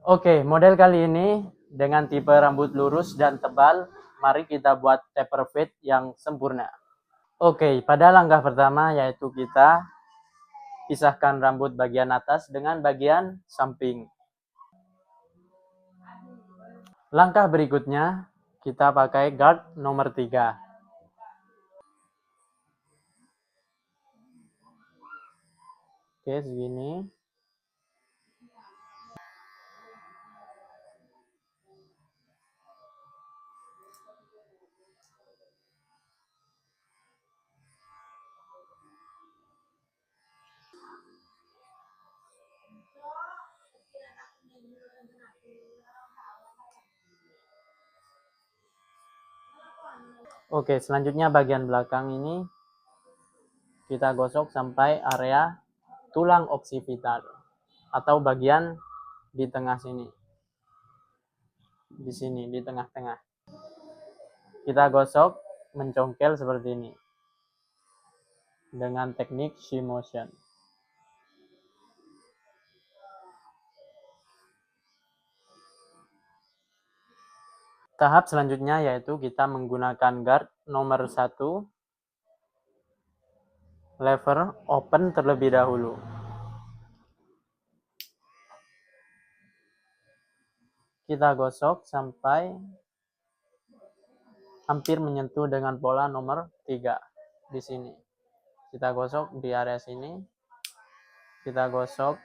Oke, model kali ini dengan tipe rambut lurus dan tebal, mari kita buat taper fade yang sempurna. Oke, pada langkah pertama yaitu kita pisahkan rambut bagian atas dengan bagian samping. Langkah berikutnya, kita pakai guard nomor 3. Oke, segini. Oke, selanjutnya bagian belakang ini kita gosok sampai area tulang oksipital atau bagian di tengah sini. Di sini, di tengah-tengah. Kita gosok mencongkel seperti ini dengan teknik shear motion. Tahap selanjutnya yaitu kita menggunakan guard nomor 1, lever open terlebih dahulu. Kita gosok sampai hampir menyentuh dengan pola nomor 3 di sini. Kita gosok di area sini. Kita gosok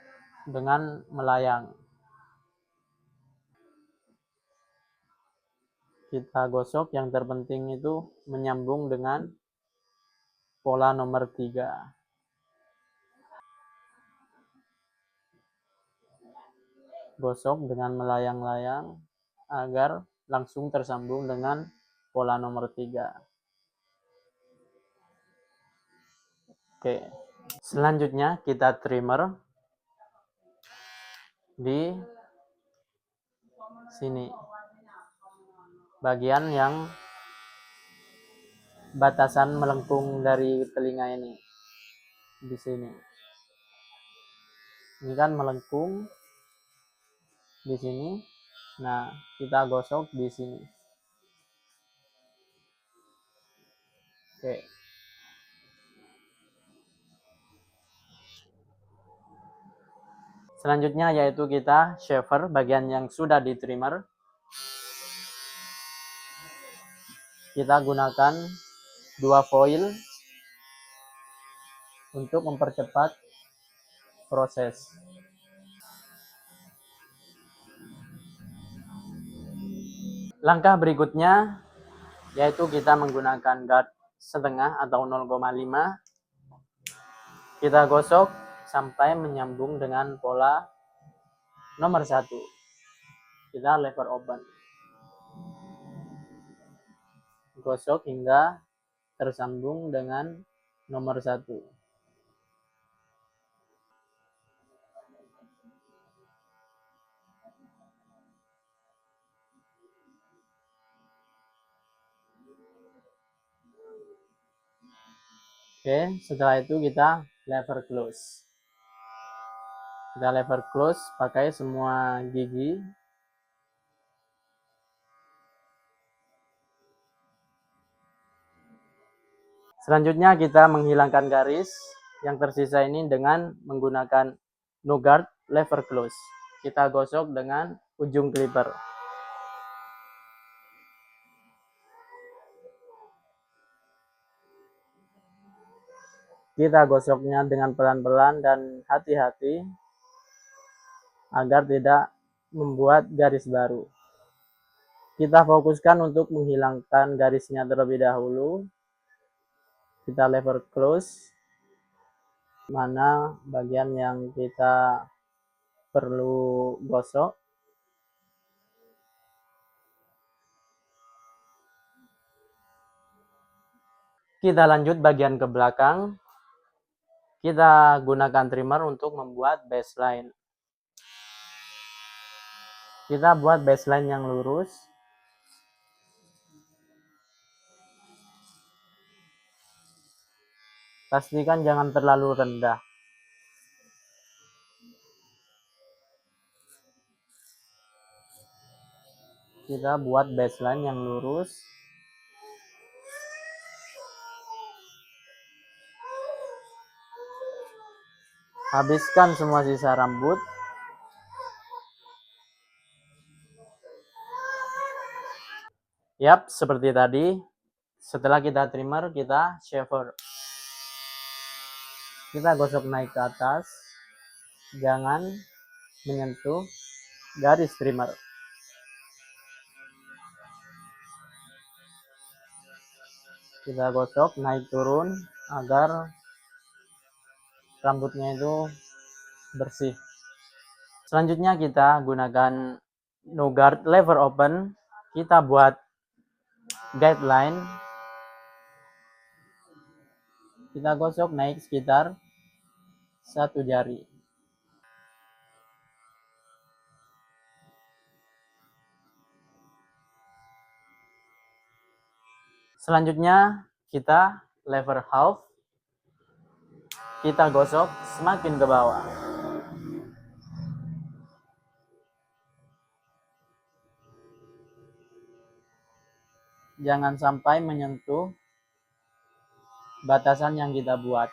dengan melayang. Kita gosok yang terpenting itu menyambung dengan pola nomor 3. Gosok dengan melayang-layang agar langsung tersambung dengan pola nomor 3. Oke. Selanjutnya kita trimmer di sini. Bagian yang batasan melengkung dari telinga ini. Di sini. Ini kan melengkung di sini. Nah, kita gosok di sini. Oke. Selanjutnya yaitu kita shaver bagian yang sudah di trimmer. Kita gunakan 2 foil untuk mempercepat proses. Langkah berikutnya yaitu kita menggunakan guard setengah atau 0,5. Kita gosok sampai menyambung dengan pola nomor 1. Kita lever open. Gosok hingga tersambung dengan nomor 1. Oke, setelah itu kita lever close. Kita lever close pakai semua gigi. Selanjutnya kita menghilangkan garis yang tersisa ini dengan menggunakan no guard lever close. Kita gosok dengan ujung clipper. Kita gosoknya dengan pelan-pelan dan hati-hati agar tidak membuat garis baru. Kita fokuskan untuk menghilangkan garisnya terlebih dahulu. Kita lever close. Mana bagian yang kita perlu gosok. Kita lanjut bagian ke belakang. Kita gunakan trimmer untuk membuat baseline. Kita buat baseline yang lurus. Pastikan jangan terlalu rendah. kita buat baseline yang lurus. Habiskan semua sisa rambut. Yap, seperti tadi. Setelah kita trimmer, kita shaver. Kita gosok naik ke atas. Jangan menyentuh garis trimmer. Kita gosok naik turun agar rambutnya itu bersih. Selanjutnya kita gunakan no guard lever open. Kita buat guideline. Kita gosok naik sekitar 1 jari. Selanjutnya kita lever half. Kita gosok semakin ke bawah. Jangan sampai menyentuh batasan yang kita buat.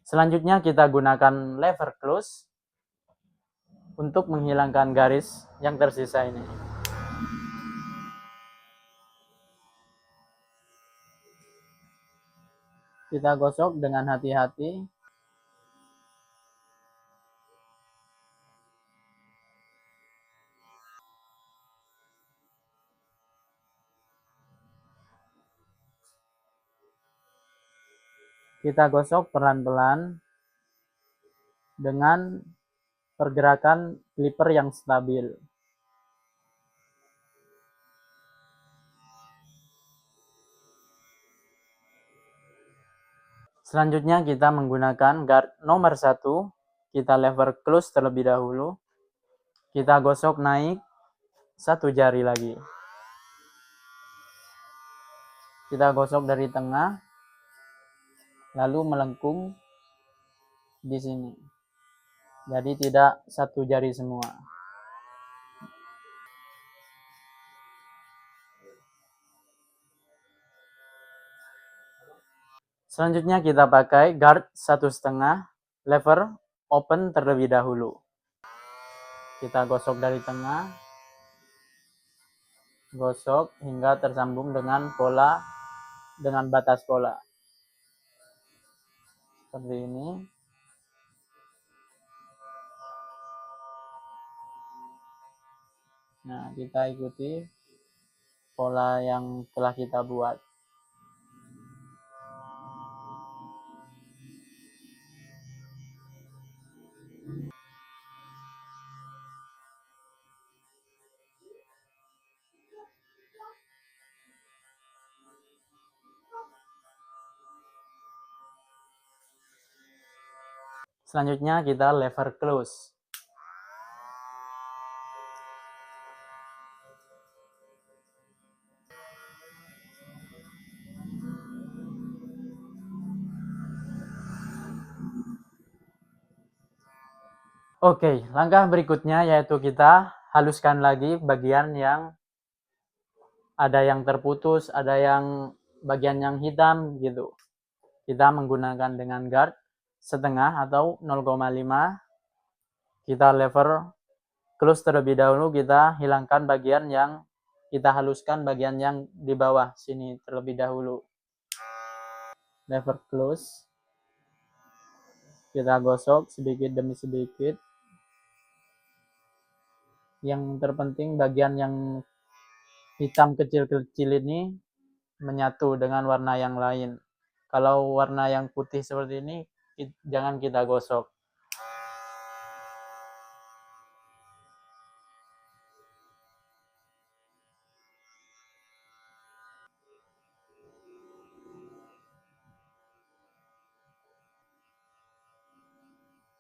Selanjutnya kita gunakan lever close untuk menghilangkan garis yang tersisa ini. Kita gosok dengan hati-hati. Kita gosok pelan-pelan dengan pergerakan clipper yang stabil. Selanjutnya kita menggunakan guard nomor 1. Kita lever close terlebih dahulu. Kita gosok naik 1 jari lagi. Kita gosok dari tengah, lalu melengkung di sini. Jadi tidak 1 jari semua. Selanjutnya kita pakai guard 1,5 lever open terlebih dahulu. Kita gosok dari tengah, gosok hingga tersambung dengan pola, dengan batas pola. Seperti ini. Nah, kita ikuti pola yang telah kita buat. Selanjutnya kita lever close. Oke, langkah berikutnya yaitu kita haluskan lagi bagian yang ada yang terputus, ada yang bagian yang hitam gitu. Kita menggunakan dengan guard setengah atau 0,5. Kita lever close terlebih dahulu, kita hilangkan bagian yang kita haluskan, bagian yang di bawah sini terlebih dahulu. Lever close. Kita gosok sedikit demi sedikit. Yang terpenting bagian yang hitam kecil-kecil ini menyatu dengan warna yang lain. Kalau warna yang putih seperti ini, jangan kita gosok.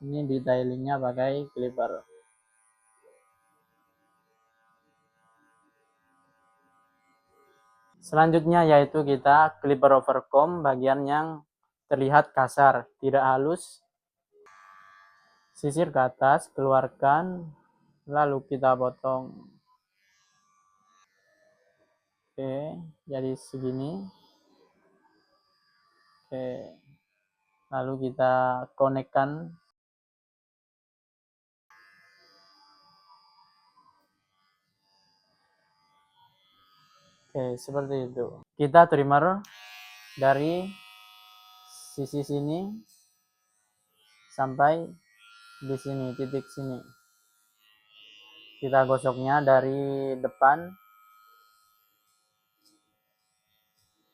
Ini detailingnya pakai clipper. Selanjutnya yaitu kita clipper over comb bagian yang terlihat kasar, tidak halus. Sisir ke atas, keluarkan, lalu kita potong. Oke, jadi segini. Oke, lalu kita konekkan. Oke, seperti itu. Kita trimmer dari sisi sini sampai di sini, titik sini. Kita gosoknya dari depan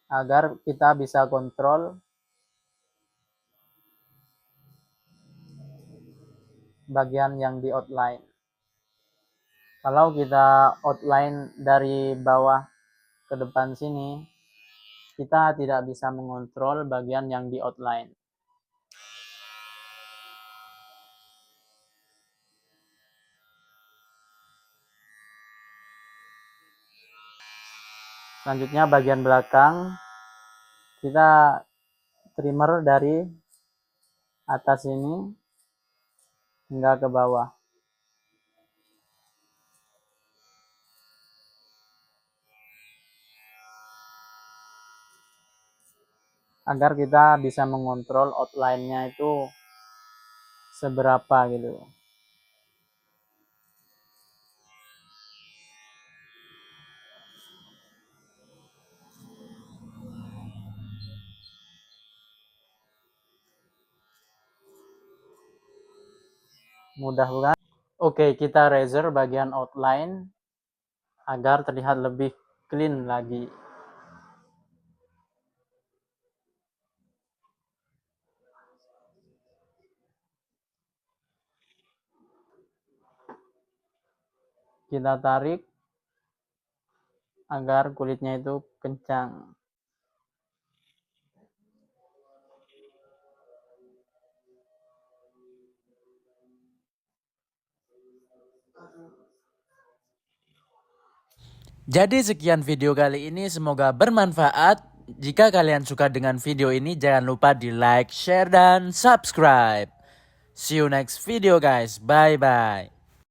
agar kita bisa kontrol bagian yang di outline. Kalau kita outline dari bawah ke depan sini, kita tidak bisa mengontrol bagian yang di outline. Selanjutnya bagian belakang, kita trimmer dari atas ini hingga ke bawah. Agar kita bisa mengontrol outline-nya itu seberapa gitu. Mudah bukan? Oke, kita razor bagian outline agar terlihat lebih clean lagi. Kita tarik agar kulitnya itu kencang. Jadi sekian video kali ini, semoga bermanfaat. Jika kalian suka dengan video ini, jangan lupa di like, share, dan subscribe. See you next video guys, bye bye.